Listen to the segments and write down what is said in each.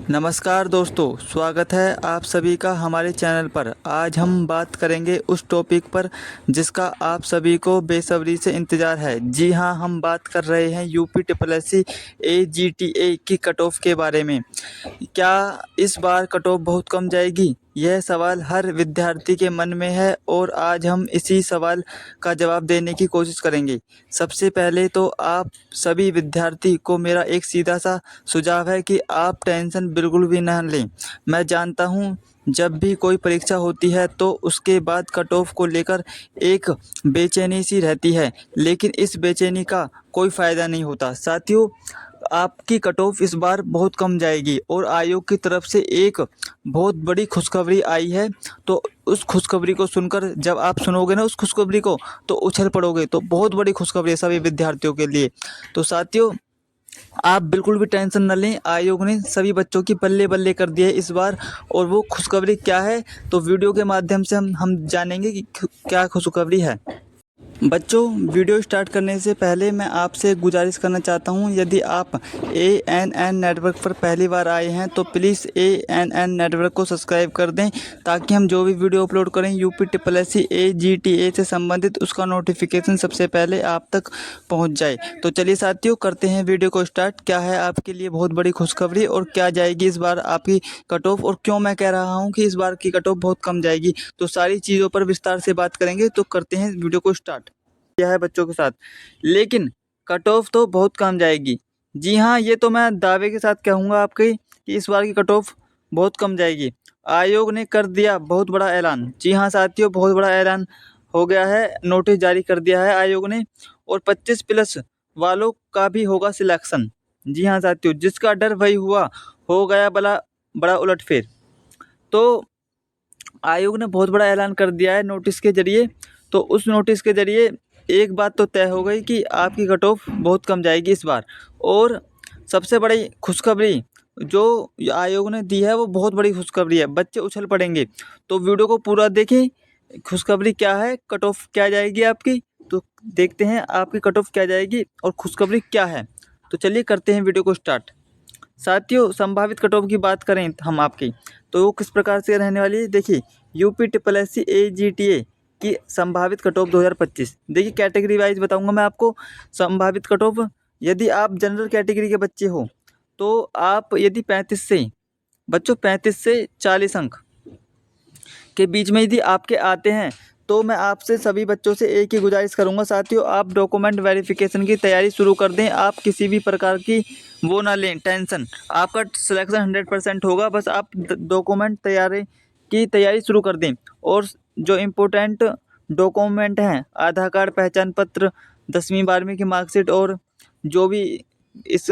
नमस्कार दोस्तों, स्वागत है आप सभी का हमारे चैनल पर। आज हम बात करेंगे उस टॉपिक पर जिसका आप सभी को बेसब्री से इंतज़ार है। जी हां, हम बात कर रहे हैं यूपी ट्रिपल एससी AGTA की कट ऑफ के बारे में। क्या इस बार कट ऑफ बहुत कम जाएगी? यह सवाल हर विद्यार्थी के मन में है और आज हम इसी सवाल का जवाब देने की कोशिश करेंगे। सबसे पहले तो आप सभी विद्यार्थी को मेरा एक सीधा सा सुझाव है कि आप टेंशन बिल्कुल भी ना लें। मैं जानता हूँ जब भी कोई परीक्षा होती है तो उसके बाद कट ऑफ को लेकर एक बेचैनी सी रहती है, लेकिन इस बेचैनी का कोई फ़ायदा नहीं होता। साथियों, आपकी कट ऑफ इस बार बहुत कम जाएगी और आयोग की तरफ से एक बहुत बड़ी खुशखबरी आई है। तो उस खुशखबरी को सुनकर जब आप सुनोगे ना उस खुशखबरी को, तो उछल पड़ोगे। तो बहुत बड़ी खुशखबरी है सभी विद्यार्थियों के लिए। तो साथियों, आप बिल्कुल भी टेंशन न लें। आयोग ने सभी बच्चों की बल्ले-बल्ले कर दी है इस बार। और वो खुशखबरी क्या है, तो वीडियो के माध्यम से हम जानेंगे कि क्या खुशखबरी है। बच्चों, वीडियो स्टार्ट करने से पहले मैं आपसे एक गुजारिश करना चाहता हूं, यदि आप ANN नेटवर्क पर पहली बार आए हैं तो प्लीज़ ANN नेटवर्क को सब्सक्राइब कर दें, ताकि हम जो भी वीडियो अपलोड करें यूपी ट्रिपल एससी AGTA से संबंधित उसका नोटिफिकेशन सबसे पहले आप तक पहुंच जाए। तो चलिए साथियों, करते हैं वीडियो को स्टार्ट। क्या है आपके लिए बहुत बड़ी खुशखबरी और क्या जाएगी इस बार आपकी कट ऑफ, और क्यों मैं कह रहा हूँ कि इस बार की कट ऑफ बहुत कम जाएगी, तो सारी चीज़ों पर विस्तार से बात करेंगे। तो करते हैं वीडियो को स्टार्ट। किया है बच्चों के साथ, लेकिन कट ऑफ तो बहुत कम जाएगी। जी हाँ, ये तो मैं दावे के साथ कहूँगा आपके कि इस बार की कट ऑफ बहुत कम जाएगी। आयोग ने कर दिया बहुत बड़ा ऐलान। जी हाँ साथियों, बहुत बड़ा ऐलान हो गया है, नोटिस जारी कर दिया है आयोग ने। और 25 प्लस वालों का भी होगा सिलेक्शन। जी हाँ साथियों, जिसका डर वही हुआ, हो गया बड़ा उलटफेर। तो आयोग ने बहुत बड़ा ऐलान कर दिया है नोटिस के ज़रिए। तो उस नोटिस के ज़रिए एक बात तो तय हो गई कि आपकी कट ऑफ बहुत कम जाएगी इस बार। और सबसे बड़ी खुशखबरी जो आयोग ने दी है वो बहुत बड़ी खुशखबरी है। बच्चे उछल पड़ेंगे, तो वीडियो को पूरा देखें। खुशखबरी क्या है, कट ऑफ क्या जाएगी आपकी, तो देखते हैं आपकी कट ऑफ क्या जाएगी और खुशखबरी क्या है। तो चलिए करते हैं वीडियो को स्टार्ट। साथियों, संभावित कट ऑफ की बात करें हम आपकी, तो वो किस प्रकार से रहने वाली है। देखिए, यूपी ट्रिपल एससी AGTA की संभावित कट ऑफ 2025। देखिए, कैटेगरी वाइज बताऊंगा मैं आपको संभावित कट ऑफ। यदि आप जनरल कैटेगरी के बच्चे हो तो आप यदि 35 से 40 अंक के बीच में यदि आपके आते हैं तो मैं आपसे सभी बच्चों से एक ही गुजारिश करूंगा साथियों, आप डॉक्यूमेंट वेरिफिकेशन की तैयारी शुरू कर दें। आप किसी भी प्रकार की वो ना लें टेंशन, आपका सिलेक्शन 100% होगा। बस आप डॉक्यूमेंट की तैयारी शुरू कर दें। और जो इम्पोर्टेंट डॉक्यूमेंट हैं, आधार कार्ड, पहचान पत्र, 10वीं 12वीं की मार्कशीट और जो भी इस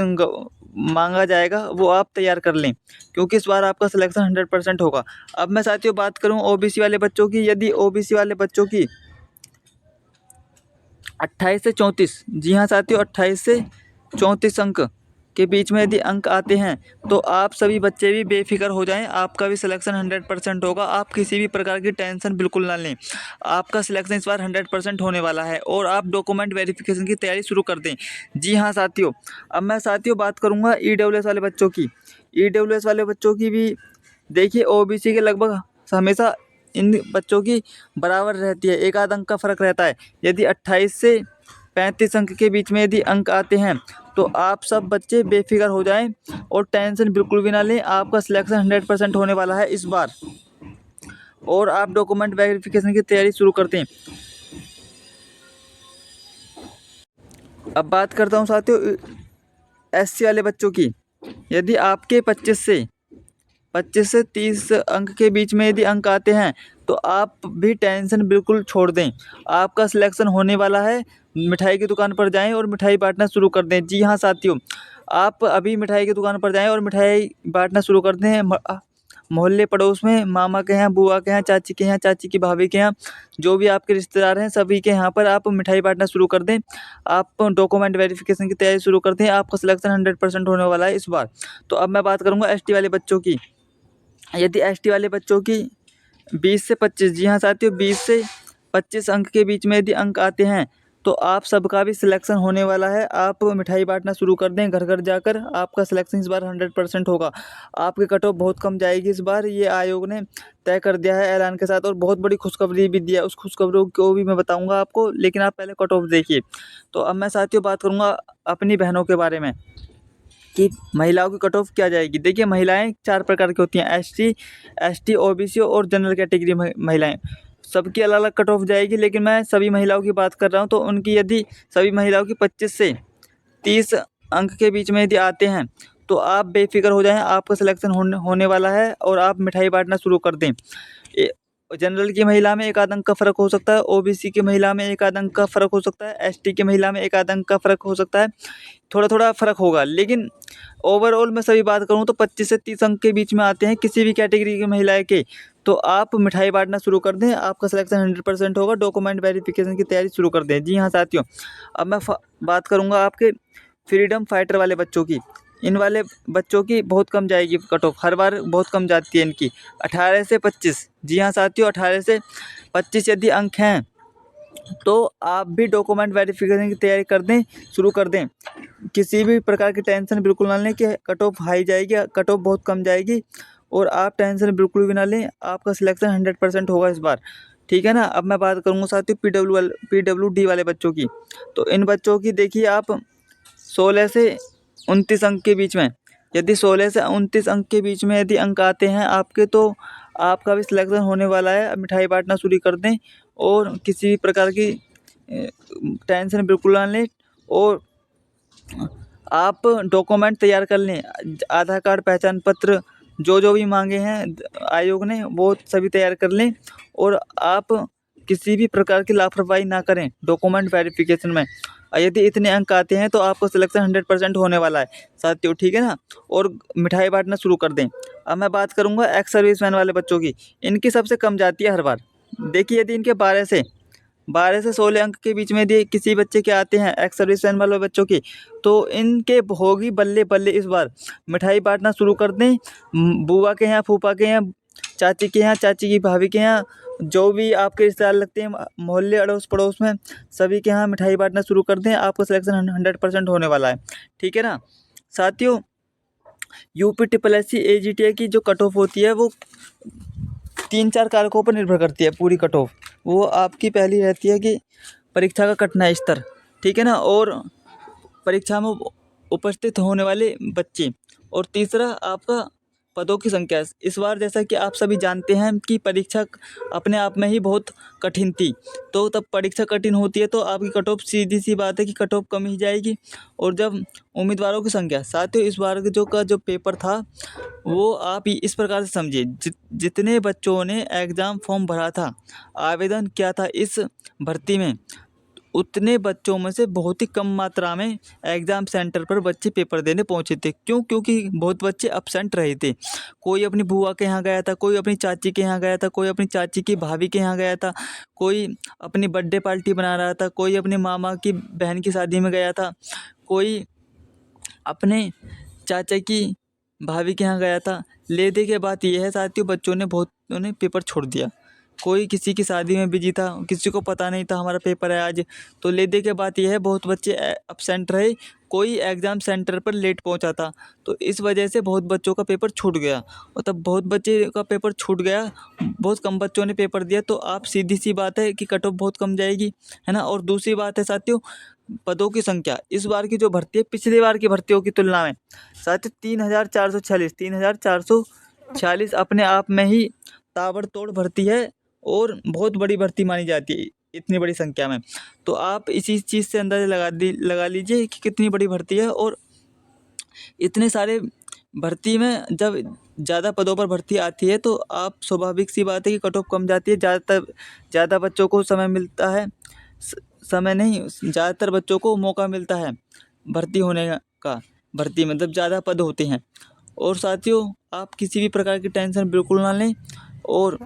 मांगा जाएगा वो आप तैयार कर लें, क्योंकि इस बार आपका सिलेक्शन 100% होगा। अब मैं साथियों बात करूं OBC वाले बच्चों की। यदि OBC वाले बच्चों की 28 से 34, जी हाँ साथियों, 28 से 34 अंक के बीच में यदि अंक आते हैं तो आप सभी बच्चे भी बेफिक्र हो जाएं, आपका भी सिलेक्शन 100% होगा। आप किसी भी प्रकार की टेंशन बिल्कुल ना लें, आपका सिलेक्शन इस बार 100% होने वाला है। और आप डॉक्यूमेंट वेरिफिकेशन की तैयारी शुरू कर दें। जी हाँ साथियों, अब मैं साथियों बात करूँगा EWS वाले बच्चों की। EWS वाले बच्चों की भी देखिए, OBC के लगभग हमेशा इन बच्चों की बराबर रहती है, एक आध अंक का फ़र्क रहता है। यदि 28 से 35 अंक के बीच में यदि अंक आते हैं तो आप सब बच्चे बेफिक्र हो जाएं और टेंशन बिल्कुल भी ना लें, आपका सिलेक्शन 100% होने वाला है इस बार। और आप डॉक्यूमेंट वेरिफिकेशन की तैयारी शुरू करते हैं। अब बात करता हूं साथियों SC वाले बच्चों की। यदि आपके 25 से 30 अंक के बीच में यदि अंक आते हैं तो आप भी टेंशन बिल्कुल छोड़ दें, आपका सिलेक्शन होने वाला है। मिठाई की दुकान पर जाएं और मिठाई बांटना शुरू कर दें। जी हाँ साथियों, आप अभी मिठाई की दुकान पर जाएं और मिठाई बांटना शुरू कर दें। मोहल्ले पड़ोस में, मामा के यहाँ, बुआ के यहाँ, चाची के यहाँ, चाची की भाभी के यहाँ, जो भी आपके रिश्तेदार हैं सभी के यहाँ पर आप मिठाई बांटना शुरू कर दें। आप डॉक्यूमेंट वेरिफिकेशन की तैयारी शुरू कर दें, आपका सिलेक्शन 100% होने वाला है इस बार। तो अब मैं बात करूँगा ST वाले बच्चों की। यदि ST वाले बच्चों की 20 से 25, जी हाँ साथियों, 20 से 25 अंक के बीच में यदि अंक आते हैं तो आप सबका भी सिलेक्शन होने वाला है। आप मिठाई बांटना शुरू कर दें घर घर जाकर, आपका सिलेक्शन इस बार 100% होगा। आपकी कट ऑफ बहुत कम जाएगी इस बार, ये आयोग ने तय कर दिया है ऐलान के साथ, और बहुत बड़ी खुशखबरी भी दिया है। उस खुशखबरी को भी मैं बताऊंगा आपको, लेकिन आप पहले कट ऑफ देखिए। तो अब मैं साथियों बात करूंगा अपनी बहनों के बारे में कि महिलाओं की कट ऑफ क्या जाएगी। देखिए, महिलाएं 4 प्रकार की होती हैं, एसटी, ओबीसी और जनरल कैटेगरी महिलाएं। सबकी अलग अलग कट ऑफ जाएगी, लेकिन मैं सभी महिलाओं की बात कर रहा हूं। तो उनकी यदि सभी महिलाओं की 25 से 30 अंक के बीच में यदि आते हैं तो आप बेफिक्र हो जाएं, आपका सिलेक्शन होने वाला है और आप मिठाई बांटना शुरू कर दें। जनरल की महिला में 1 आध अंक का फ़र्क हो सकता है, ओबीसी की महिला में 1 आध अंक का फ़र्क हो सकता है, एसटी की महिला में 1 आध अंक का फ़र्क हो सकता है, थोड़ा थोड़ा फ़र्क होगा। लेकिन ओवरऑल मैं सभी बात करूँ तो 25 से 30 अंक के बीच में आते हैं किसी भी कैटेगरी की महिलाएं के। तो आप मिठाई बांटना शुरू कर दें, आपका सिलेक्शन 100% होगा। डॉक्यूमेंट वेरिफिकेशन की तैयारी शुरू कर दें। जी हाँ साथियों, अब मैं बात करूँगा आपके फ्रीडम फाइटर वाले बच्चों की। इन वाले बच्चों की बहुत कम जाएगी कट ऑफ, हर बार बहुत कम जाती है इनकी, 18 से 25। जी हाँ साथियों, 18 से 25 यदि अंक हैं तो आप भी डॉक्यूमेंट वेरिफिकेशन की तैयारी कर दें, शुरू कर दें। किसी भी प्रकार की टेंशन बिल्कुल ना लें कि कट ऑफ हाई जाएगी, कट ऑफ बहुत कम जाएगी, और आप टेंशन बिल्कुल भी ना लें, आपका सिलेक्शन 100% होगा इस बार। ठीक है ना। अब मैं बात करूँगा साथियों PWD वाले बच्चों की। तो इन बच्चों की देखिए आप 16 से 29 अंक के बीच में, यदि 16 से 29 अंक के बीच में यदि अंक आते हैं आपके, तो आपका भी सिलेक्शन होने वाला है। अब मिठाई बांटना शुरू कर दें और किसी भी प्रकार की टेंशन बिल्कुल ना लें, और आप डॉक्यूमेंट तैयार कर लें। आधार कार्ड, पहचान पत्र, जो भी मांगे हैं आयोग ने वो सभी तैयार कर लें, और आप किसी भी प्रकार की लापरवाही ना करें डॉक्यूमेंट वेरिफिकेशन में। यदि इतने अंक आते हैं तो आपको सिलेक्शन 100% होने वाला है साथियों। ठीक है ना। और मिठाई बांटना शुरू कर दें। अब मैं बात करूँगा एक्स सर्विसमैन वाले बच्चों की। इनकी सबसे कम जाती है हर बार। देखिए, यदि इनके 12 से 16 अंक के बीच में यदि किसी बच्चे के आते हैं एक्स सर्विसमैन वाले बच्चों की, तो इनके होगी बल्ले बल्ले इस बार। मिठाई बांटना शुरू कर दें, बुआ के यहाँ, फूफा के यहाँ, चाची के यहाँ, चाची की भाभी के यहाँ, जो भी आपके रिश्तेदार लगते हैं मोहल्ले अड़ोस पड़ोस में, सभी के यहाँ मिठाई बांटना शुरू कर दें। आपका सिलेक्शन 100% होने वाला है। ठीक है ना साथियों। UPSSC AGTI की जो कट ऑफ होती है वो 3-4 कारकों पर निर्भर करती है पूरी कट ऑफ। वो आपकी पहली रहती है कि परीक्षा का कठिनाई स्तर, ठीक है ना, और परीक्षा में उपस्थित होने वाले बच्चे, और तीसरा आपका पदों की संख्या। इस बार जैसा कि आप सभी जानते हैं कि परीक्षा अपने आप में ही बहुत कठिन थी, तो तब परीक्षा कठिन होती है तो आपकी कट ऑफ, सीधी सी बात है कि कट ऑफ कम ही जाएगी। और जब उम्मीदवारों की संख्या, साथियों इस बार जो पेपर था वो आप इस प्रकार से समझिए, जितने बच्चों ने एग्ज़ाम फॉर्म भरा था, आवेदन किया था इस भर्ती में, उतने बच्चों में से बहुत ही कम मात्रा में एग्ज़ाम सेंटर पर बच्चे पेपर देने पहुंचे थे। क्यों? क्योंकि बहुत बच्चे अब्सेंट रहे थे। कोई अपनी बुआ के यहाँ गया था, कोई अपनी चाची के यहाँ गया था, कोई अपनी चाची की भाभी के यहाँ गया था, कोई अपनी बर्थडे पार्टी बना रहा था, कोई अपने मामा की बहन की शादी में गया था, कोई अपने चाचा की भाभी के यहाँ गया था। ले दे के बात यह है साथियों, बच्चों ने बहुतों ने पेपर छोड़ दिया। कोई किसी की शादी में बिजी था, किसी को पता नहीं था हमारा पेपर है आज, तो ले दे के बात यह है बहुत बच्चे अब्सेंट रहे, कोई एग्ज़ाम सेंटर पर लेट पहुंचा था, तो इस वजह से बहुत बच्चों का पेपर छूट गया। और तब बहुत बच्चे का पेपर छूट गया, बहुत कम बच्चों ने पेपर दिया, तो आप सीधी सी बात है कि कट ऑफ बहुत कम जाएगी, है ना। और दूसरी बात है साथियों, पदों की संख्या। इस बार की जो भर्ती है पिछली बार की भर्तियों की तुलना में साथियों 3,446 अपने आप में ही ताबड़तोड़ भर्ती है, और बहुत बड़ी भर्ती मानी जाती है इतनी बड़ी संख्या में। तो आप इसी चीज़ से अंदाज़ा लगा लीजिए कि कितनी बड़ी भर्ती है। और इतने सारे भर्ती में जब ज़्यादा पदों पर भर्ती आती है तो आप स्वाभाविक सी बात है कि कट ऑफ कम जाती है। ज़्यादा बच्चों को समय मिलता है, समय नहीं, ज़्यादातर बच्चों को मौका मिलता है भर्ती होने का। भर्ती में जब ज़्यादा पद होते हैं। और साथियों आप किसी भी प्रकार की टेंशन बिल्कुल ना लें, और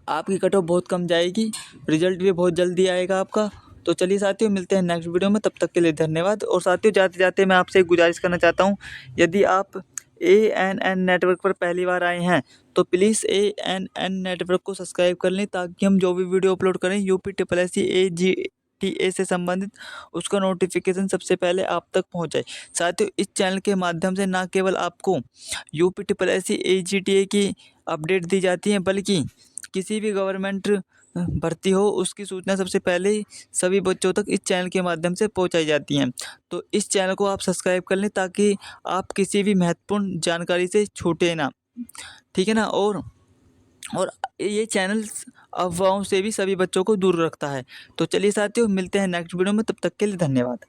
आपकी कट ऑफ बहुत कम जाएगी, रिजल्ट भी बहुत जल्दी आएगा आपका। तो चलिए साथियों, मिलते हैं नेक्स्ट वीडियो में, तब तक के लिए धन्यवाद। और साथियों जाते जाते मैं आपसे एक गुजारिश करना चाहता हूँ, यदि आप ANN नेटवर्क पर पहली बार आए हैं तो प्लीज़ ANN नेटवर्क को सब्सक्राइब कर लें, ताकि हम जो भी वीडियो अपलोड करें UPSSC TA से संबंधित उसका नोटिफिकेशन सबसे पहले आप तक पहुंच जाए। साथियों, इस चैनल के माध्यम से न केवल आपको UPSSC AGTA की अपडेट दी जाती है, बल्कि किसी भी गवर्नमेंट भर्ती हो उसकी सूचना सबसे पहले ही सभी बच्चों तक इस चैनल के माध्यम से पहुंचाई जाती हैं। तो इस चैनल को आप सब्सक्राइब कर लें ताकि आप किसी भी महत्वपूर्ण जानकारी से छूटे ना, ठीक है ना। और ये चैनल अफवाहों से भी सभी बच्चों को दूर रखता है। तो चलिए साथियों, मिलते हैं नेक्स्ट वीडियो में, तब तक के लिए धन्यवाद।